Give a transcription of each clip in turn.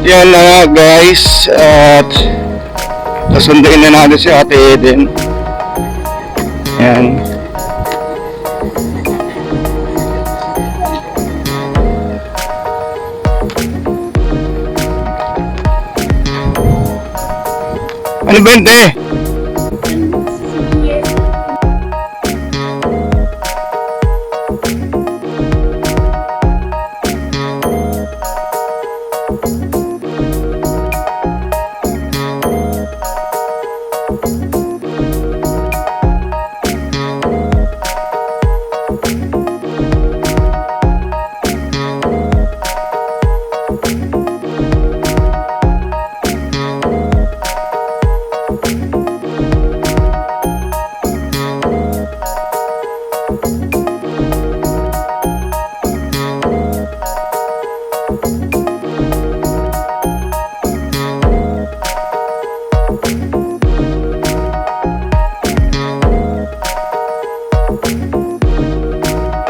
Yan na nga guys, at sasunduin na natin si Ate Eden. Yan. Ano ba yun, te?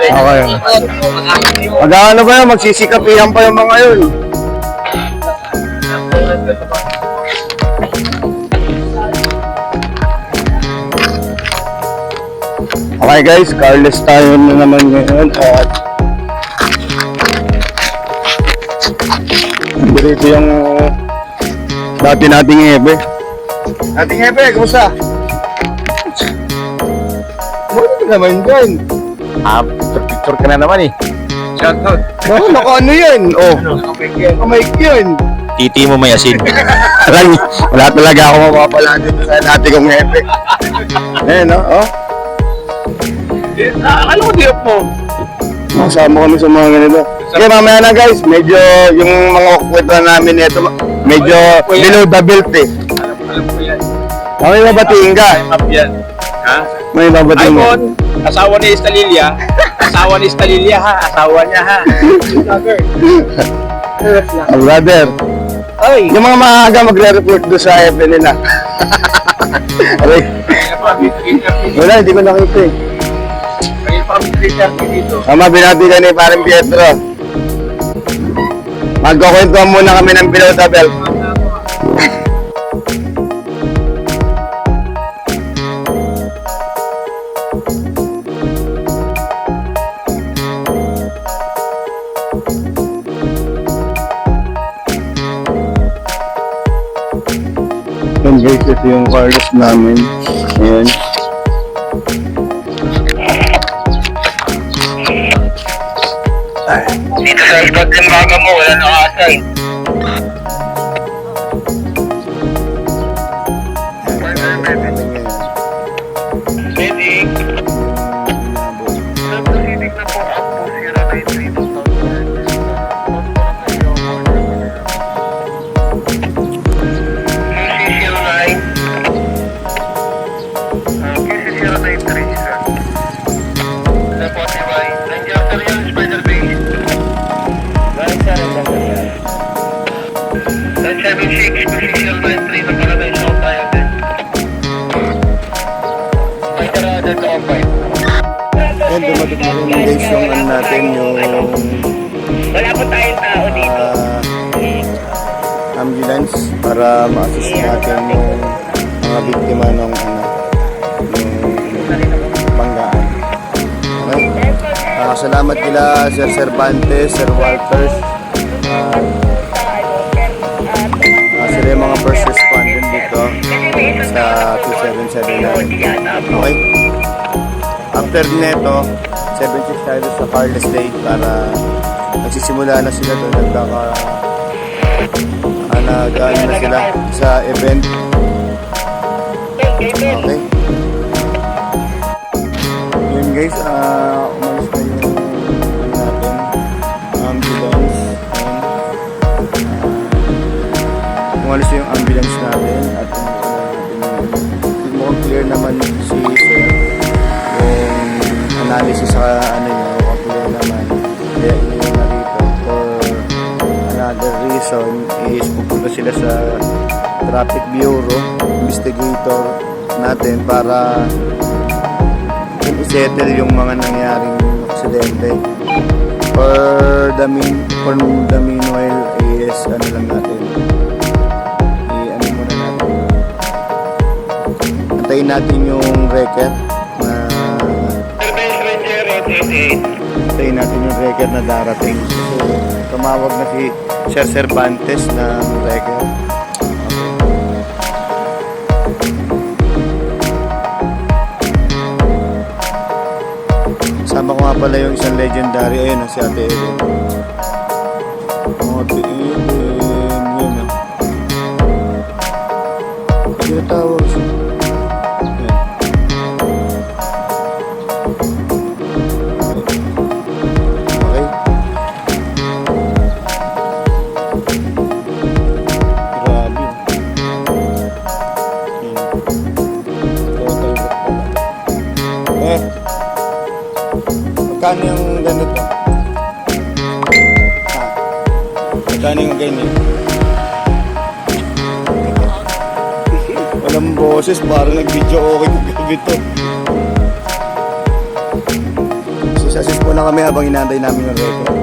Okay. Mag-ano ba yun? Magsisikapihan pa yung mga yun. Okay guys, carless tayo na naman ngayon at dito yung dati nating hebe. Dating hebe, kumusta? Ano naman dyan? Picture ka na naman eh. Shoutout. Oh, naku ano yan? Oh, kamay yun. Titi mo may asin. Wala talaga ako mapapala dito sa dati kong hepe. Ayan no, oh. Ano mo diop mo? Masama kami sa mga ganito. Okay, mamaya na guys, medyo yung mga kwento namin nito, medyo below the belt eh. Alam ko yan. May babatiin ka. Up yan. Ha? May babatiin ka. Icon, asawa ni Estalilia. Asawa ni Estalilia ha. Asawa niya ha. Oh, brother. Ay. Yung mga maaga magre-report doon sa FB nila. Okay. Wala, hindi ko nakita eh. Kaya pa kami Twitter dito. Tama, binati ka ni parang Pietro. Magkukwentuhan muna kami ng below the belt. Yan guys, ito yung wireless namin. Ayan. Dito sa spot ng baga mo, wala naka-assign. Medic. Medic na po ang po 093. Yan, dumating na rin guys yung ano natin, yung Wala po tayong tao dito. ambulance para ma-assist natin yung mga biktima ng yung banggaan. Okay? Salamat kila Sir Cervantes, Sir Walters, sila yung mga first respondent dito sa 2779. Okay? After neto, 7-6 tayo sa Carlos Day para nagsisimula na sila doon, nag-ano na sila sa event. Okay? Yun guys, umalis na yung natin, ambulance. Umalis na yung ambulance natin at mukhang clear naman si Sir. Yung analysis sa ano nyo, clear naman. Kaya iniwan na rito for another reason is pupunta sila sa Traffic Bureau, investigator natin para i-settle yung mga nangyaring aksidente. For the meanwhile is is ano lang natin. I-ano muna natin. Antayin natin yung record na antayin natin yung record na darating. So, tumawag na si Sir Cervantes ng record. Sama ko nga pala yung isang legendary. Ayun, si Ate Ellen. Ate Ellen. Yun ah. Tinatawag siya. Ayan. Okay. Grabe. Total back pala. Magkano yung ganito? Magkano yung ganyan? Walang boses, parang nag-video okay kung gabi to. Assist po na kami habang inaantay namin yung record.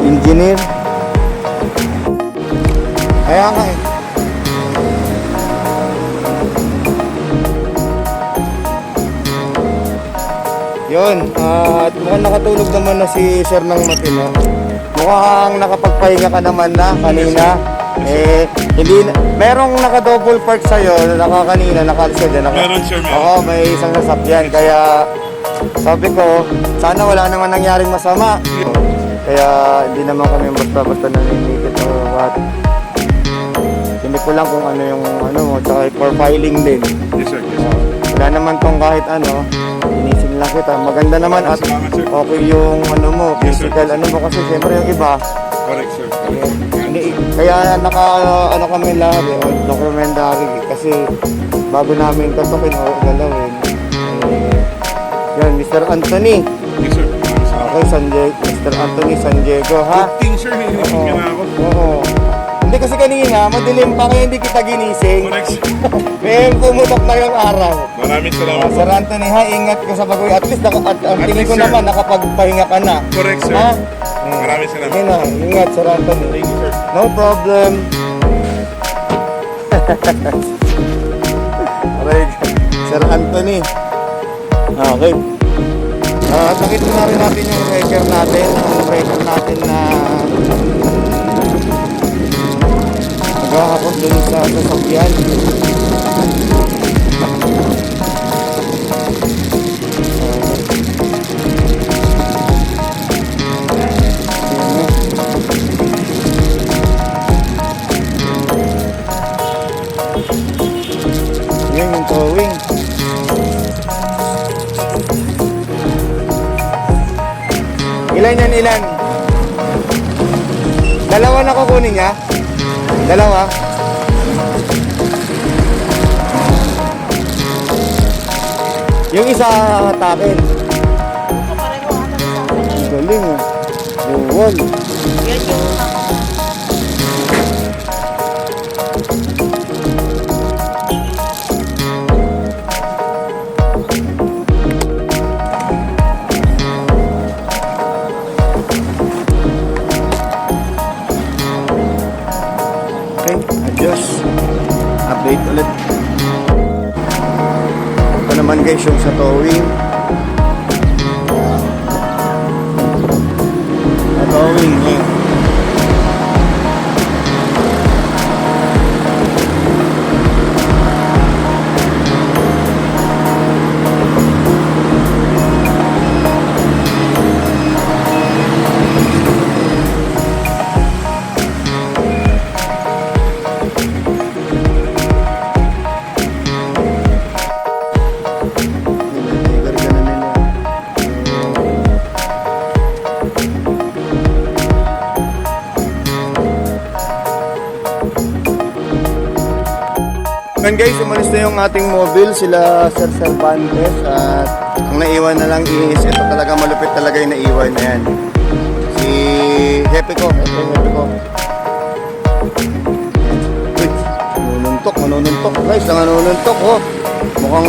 Engineer. Kaya nga eh. Yun, at mukhang nakatulog naman na si Sir ng matino. Mukhang nakapagpahinga ka naman na kanina. Hindi na, merong naka-double park sa'yo, kanina, nakalis ka dyan. Meron, sir, meron. Oo, may isang sasakyan. Kaya sabi ko, sana wala naman nangyaring masama. Kaya hindi naman kami basta-basta naninikit o what. Hindi ko lang kung ano yung ano mo, tsaka for filing din. Yes, sir. Yes, sir. Wala naman tong kahit ano, inising lang kita. Maganda naman at Salamat, sir. okay yung ano mo, Yes, sir. physical ano mo kasi siyempre yung iba. Correct, sir. Hindi, kaya naka ano kami lahat eh, documentary eh, kasi bago namin tatukin o galawin. Yan, Mr. Anthony. Yes, sir. Okay, Mr. Anthony San Diego, ha? Good thing, sir. Hinihingi ka na ako. Oo. Hindi kasi kanina, madilim pa kaya hindi kita ginising. Correct, sir. May pumutok na yung araw. Maraming salamat. Sir Anthony, ha? Ingat ka sa pag-uwi. At least, ang tingin least, ko sir. naman, nakapagpahinga ka na. Correct, sir. Ha? Maraming salamat. Sige na, ingat, Sir Anthony. Thank you, sir. No problem. Aray, Sir Anthony. Okay. Nakita na rin natin yung record natin. Ang record natin na naghahakot dun sa sasakyan. Ganyan ilan? Dalawa na kukunin niya? Dalawa? Yung isa takin. Galing ah. Buwal. Yan yung Okay, adios. Update ulit. Ito naman guys yung sa towing. Sa towing eh. Niligar ka na nila. Ngayon guys, umalis na yung ating mobile, sila Sir Cervantes, at ang naiwan na lang is, ito talaga malupit talaga yung naiwan na yan. Si Hepe ko, ito Hepe ko. Uy, manununtok guys, nanganununtok oh. Mukhang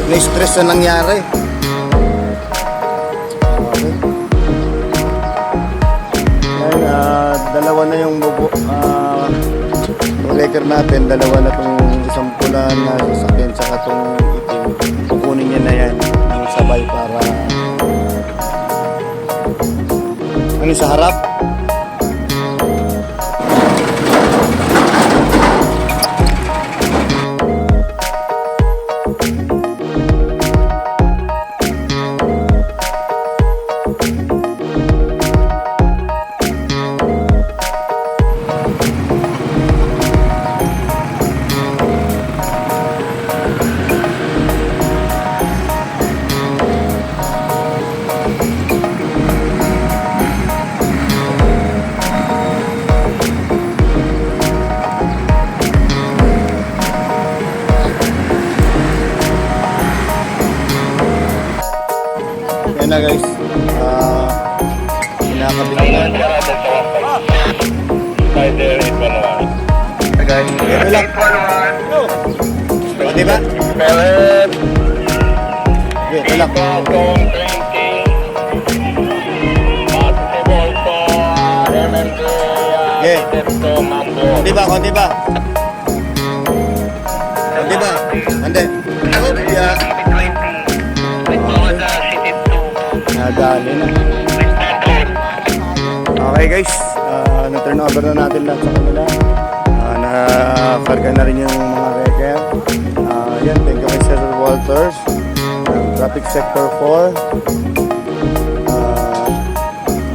na-stress na nangyari. Okay. Ngayon, dalawa na yung record natin, dalawa na itong isang pula na sasakyan sa itong itim. Kukunin niya na yan ng sabay para ano sa harap. Yan na guys, kinakabit na. Guys, ito lang. O, diba? Okay, ito lang. Okay. Konti ba? Konti ba? Konti ba? Hindi. Yeah. Nadali na. Okay guys, na-turn over na natin lahat sa kanila. Nakarga na rin yung mga wrecker. Yan, thank you kay Sir Walters ng Traffic Sector 4,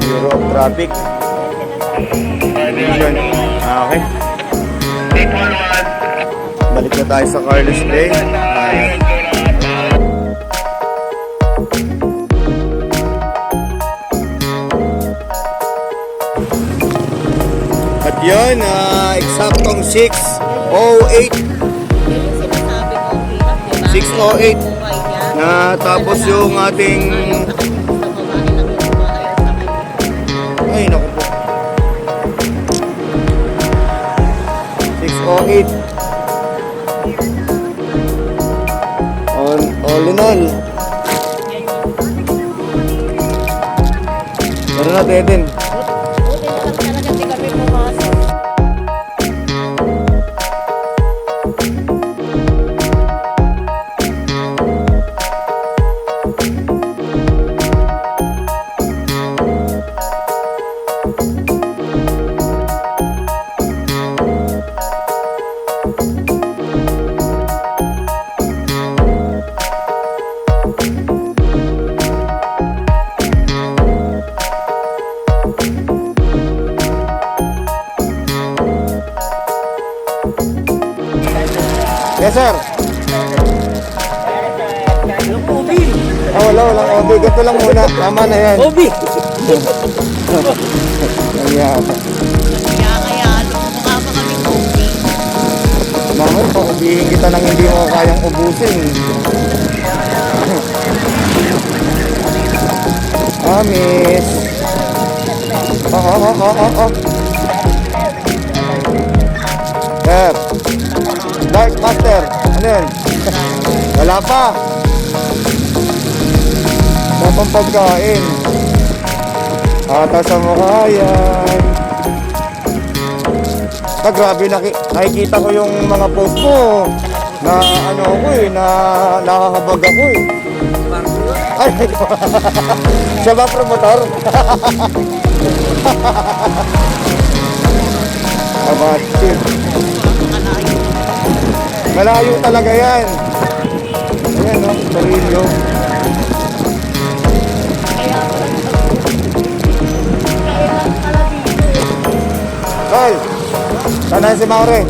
Bureau of Traffic Division. Okay, balik na tayo sa Carlos Bay. At yun, eksaktong 6:08. Yan yung sinasabi ko, hirap, diba? 6:08. Buhay niya. Na tapos yung ating... Sa babae lang yung umaayos sa kanya. Ay, naku po. 6:08. All in all. Tara na, Teden. Buti na lang talaga di kami pumasok. Yes, sir. Yung ubi. Wala, walang OB. Ganito lang muna. Tama na yan. Ubi. Ayan. Kaya, mukha pa kami kopi. Mamaya, paubihin kita nang hindi mo kayang ubusin. Miss. Sir. Dark Master. Ano yun? Wala pa. Wala pang pagkain. Ata sa mukha yan. Grabe, nakikita ko yung mga post mo na ano ako na nakakabag ako Ay, siya ba promotor? Abati. Malayo talaga yan. Ayan o, Torillo. Tol, sana si Maure.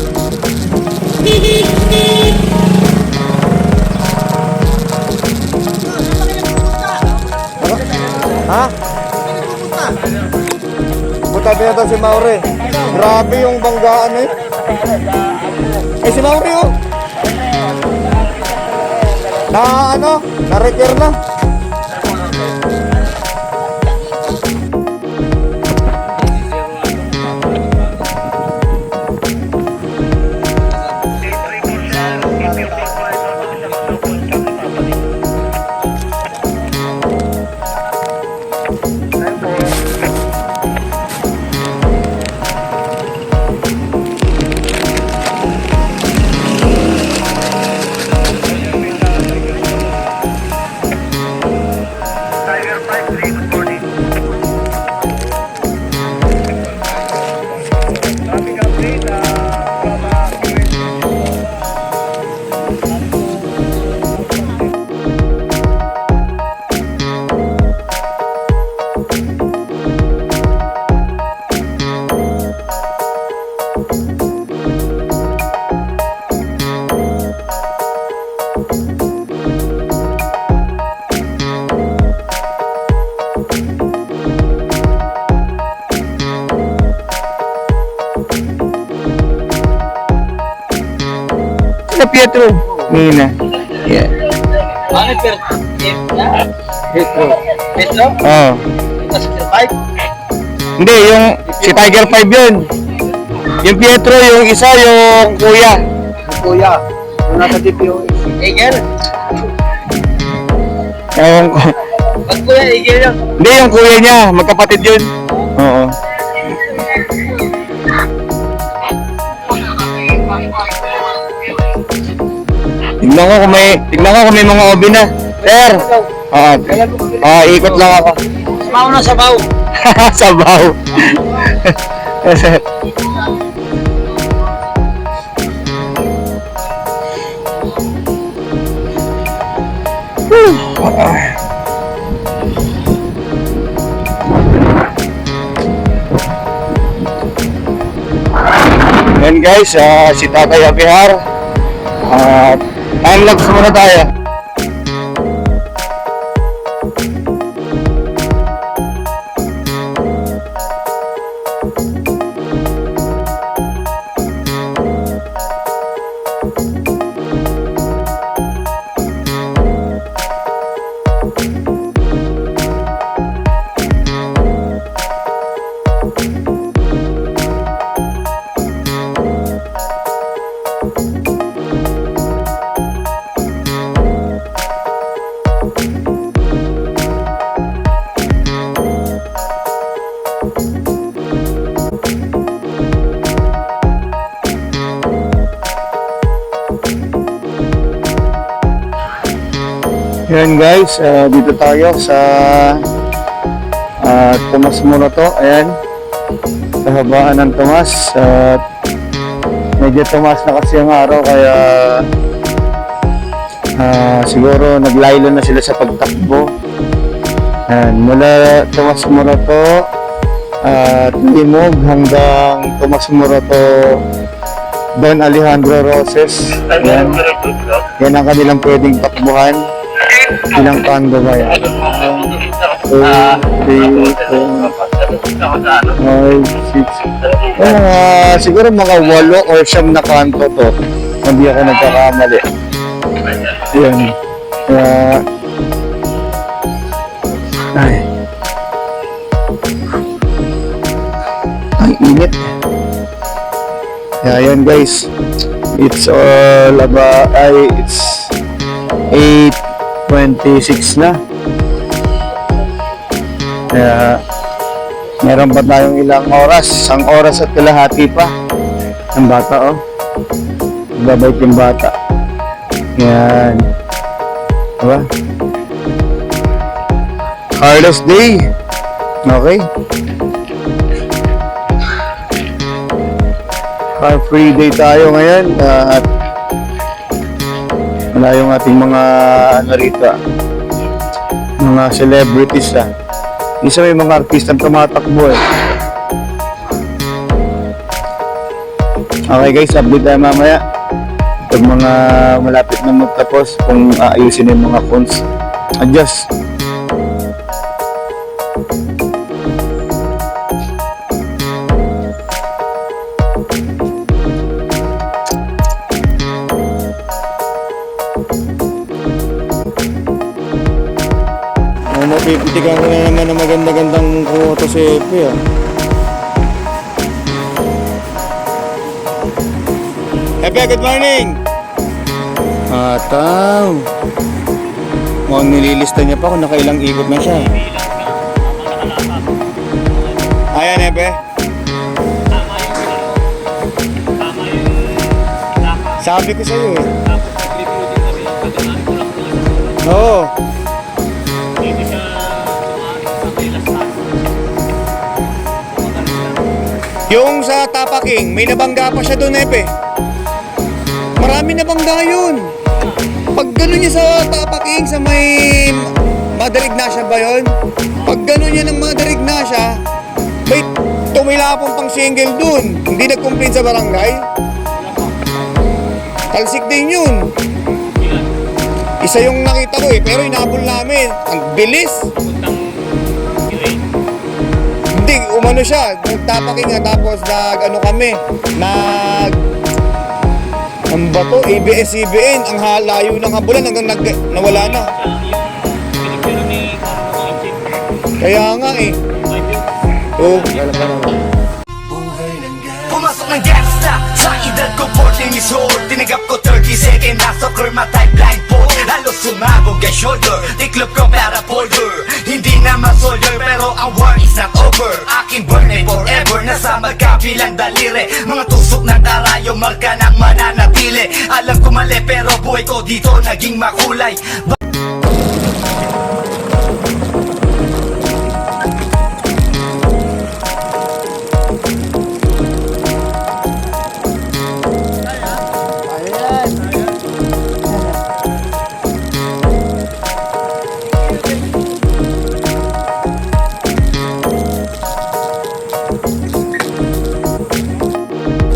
Ha? Punta na to si Maure. Grabe yung banggaan eh. Si Maure oh. Na-repair na. Sa Pietro. Nina. Yeah. Ano, Pietro. Petro? Oo. Ito sa Tier 5? Hindi, yung si Tiger 5 yun. Yung Pietro, yung isa, yung kuya. Kuya. Yung nasa DPO. Eagle? Yung, Ba't kuya, Eagle yun? hindi, yung kuya niya. Magkapatid yun. Oo. Tignan ko kung may mga obi na. Sir. Ikot lang ako. Sabaw na sabaw. Sabaw. Sir. Yan guys, si Tatay Abihar. Time lapse muna tayo. Yan guys, dito tayo sa Tomas Morato. Ayan, kahabaan ng Tomas. Medyo Tomas na kasi ang araw, kaya siguro naglaylo na sila sa pagtakbo. Ayan, mula Tomas Morato Timog hanggang Tomas Morato Don Alejandro Roses. Ayan, yan ang kanilang pwedeng takbuhan. Ilang kanto ba yan? 2, 3, 4, 5, 6. Siguro mga 8 or 9 na kanto to. Hindi ako nagkakamali. Yan. Ay. Ay, init. Kaya yan guys. It's all about, it's 8:26 na. Kaya, meron pa tayong ilang oras. 1 oras at kalahati pa. Ang bata, oh. Babait yung bata. Yan. Diba? Carlos Day. Okay. Car free day tayo ngayon. At wala yung ating mga ano rito, mga celebrities isa may mga artistang tumatakbo eh. Okay guys, update tayo mamaya pag mga malapit na magtapos kung aayusin yung mga phones. Adjust. Mapipitikan ko na naman ng maganda-gandang kumoto sa FB Epe, good morning! Ataw! Mukhang nililista niya pa kung nakailang ikot na siya. Ayan, Epe. Sabi ko sa'yo eh. Oo. Yung sa Tapaking, may nabangga pa siya doon, Epe. Marami nabangga yun. Pag gano'n niya sa Tapaking, sa may Madarig na siya ba yun? Pag gano'n niya ng Madarig na siya, may tumilapon pang single doon. Hindi nag-complain sa barangay. Talsik din yun. Isa yung nakita ko eh, pero inabol namin. Ang bilis. Hindi, umano siya. Nagtapaking nga, tapos ano kami, ang bato, ABS-CBN, ang halayo ng habulan hanggang nawala na. Kaya nga eh. Oh, pumasok ng gangsta sa edad ko 14 years old. Tinagap ko 30 second na soccer matay blindfold. Halos sumabog ang shoulder, tiklop ko para folder. Hindi naman soldier pero ang war is not over. Aking burn ay forever, nasa magkabilang daliri. Mga tusok ng tarayo, marka ng mananatili. Alam ko mali pero buhay ko dito naging makulay.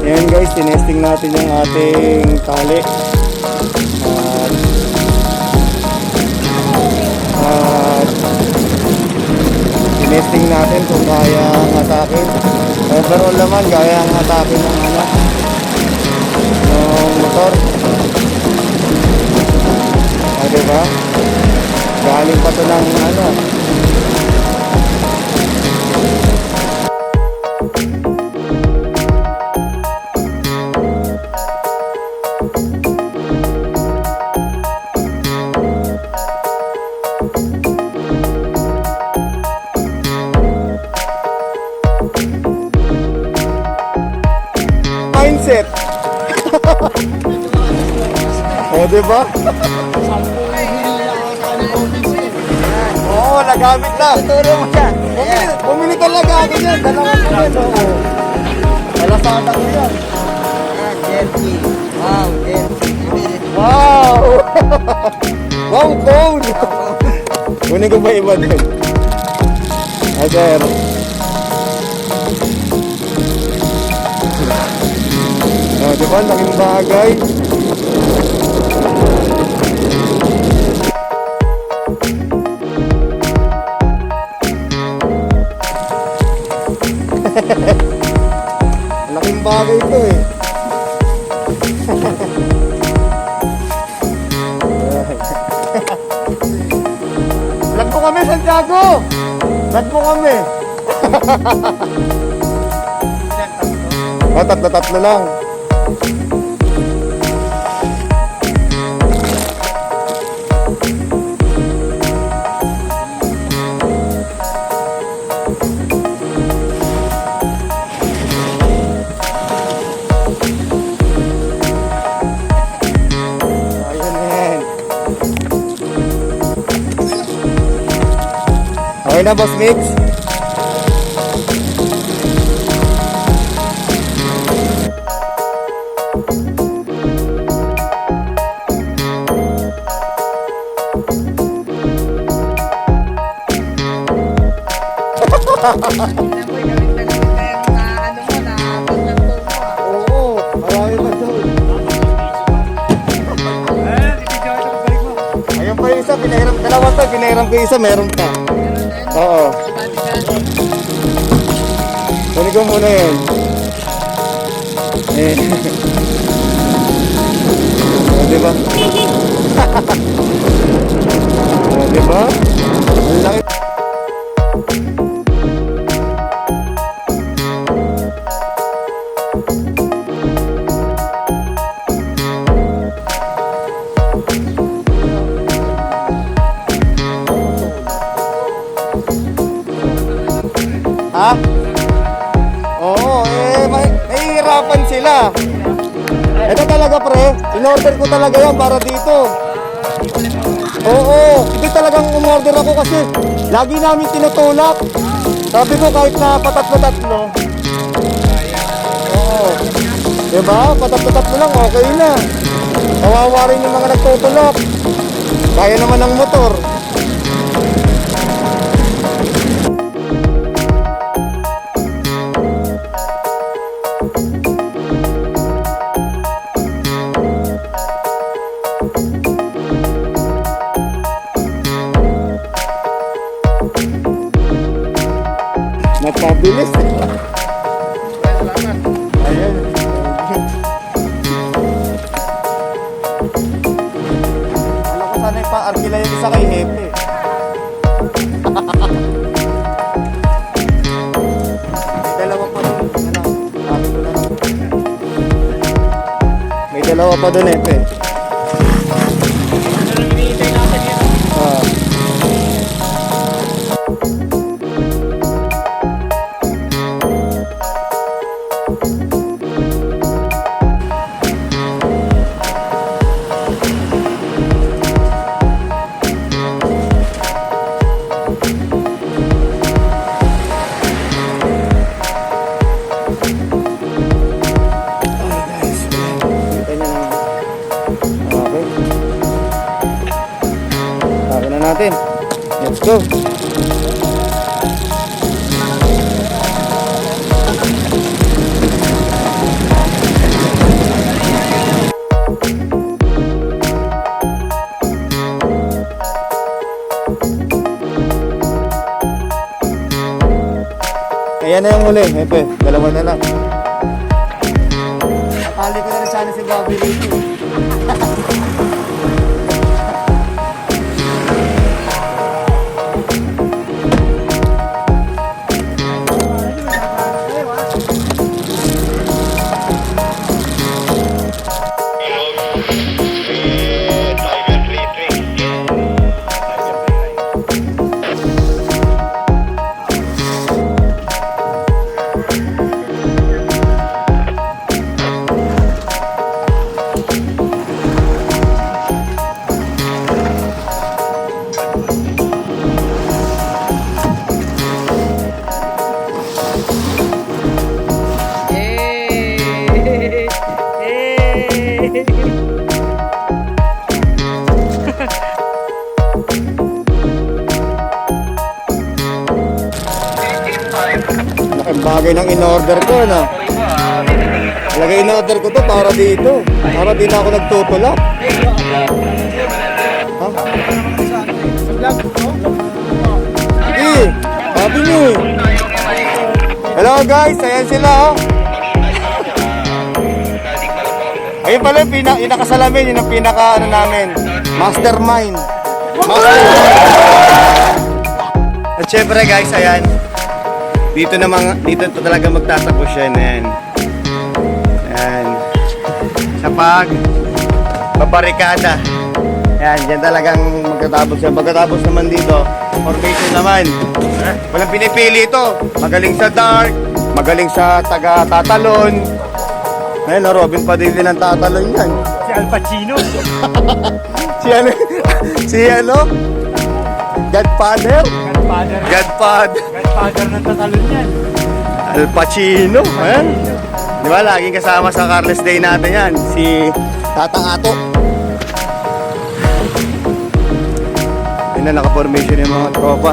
Ayan guys, tinesting natin yung ating tali. At tinesting natin kung kaya ang atakin. Overall naman, kaya ang atakin ng ng motor. Diba? Galing pa to ng mindset. O, diba? Oo, nagamit na. Tuturo mo siya. Bumili ka lang agad yan. Dalawang pumeso. Malasada ko yan. Jerky. Wow, Jerky. Wow! Wow, phone! Kunin ko ba iba din? Sir. Oh, diba? Laking bagay. bagay ito eh. Vlog mo kami, Santiago! Vlog mo kami! Oh, tatlo lang. Ayun na yan. Okay na, Boss Mix? Naboy, gamit na yung ano mo na paglagpo mo ah. Oo, marami pa doon. Ayun pa yung isa, pinahiram, dalawa to, pinahiram ko yung isa, meron pa. Meron din. Oo, Bati-bati. kunin ko muna yun. Eh. O, diba? O, diba? Ang laki. Ha? Oo, nahihirapan sila. Ito talaga pre, in-order ko talaga yan para dito. Oo, hindi talagang umorder ako kasi lagi namin tinutulak. Sabi ko kahit na patatlo-tatlo. Oo. Diba? Patatlo-tatlo lang, okay na. Kawawa rin yung mga nagtutulak. Kaya naman ng motor. Napabilis. Ayan. Alam ko sana ipa-arkila yung isa kay Hepe. May dalawa pa dun. Ano? Sabi ko na lang. May dalawa pa dun, Hepe. Ah. Natin. Let's go. Ayan na yung huli, Hepe. Dalawa na lang. Natali ko na rin sana si Bobby rito. Laking bagay ng in-order ko, no? Lagay in-order ko to para dito. Para di na ako nagtutulak. Ha? Sige, sabi niyo eh. Hello guys, ayan sila oh. Ayun pala, yung nakasalamin, yun ang pinaka, ano namin, mastermind. At syempre guys, ayan. Dito talaga magtatapos yan, ayan. Ayan. Sa babarikada. Ayan, dyan talagang magtatapos yan. Pagkatapos naman dito, formation naman. Walang pinipili ito. Magaling sa dart, magaling sa taga-tatalon. Ayun, no, Robin Padilla ng tatalon yan. Si Al Pacino. Si ano? Godfather? Godfather ng tatalon yan. Al Pacino. Ayan. Di ba, laging kasama sa Carlos Day natin yan. Si Tatang Ato. Yun na, naka-formation yung mga tropa.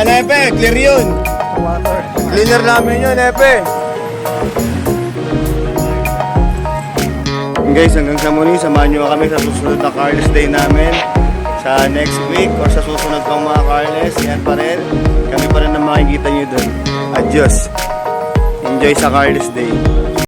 Nepe, clear yun. Cleaner namin yun, Nepe. Guys, hanggang sa muli, samahan nyo kami sa susunod na Carlos Day namin. Sa next week or sa susunod pang mga Carlos, yan pa rin. Kami pa rin na makikita nyo dun. Adios. Enjoy sa Carlos Day.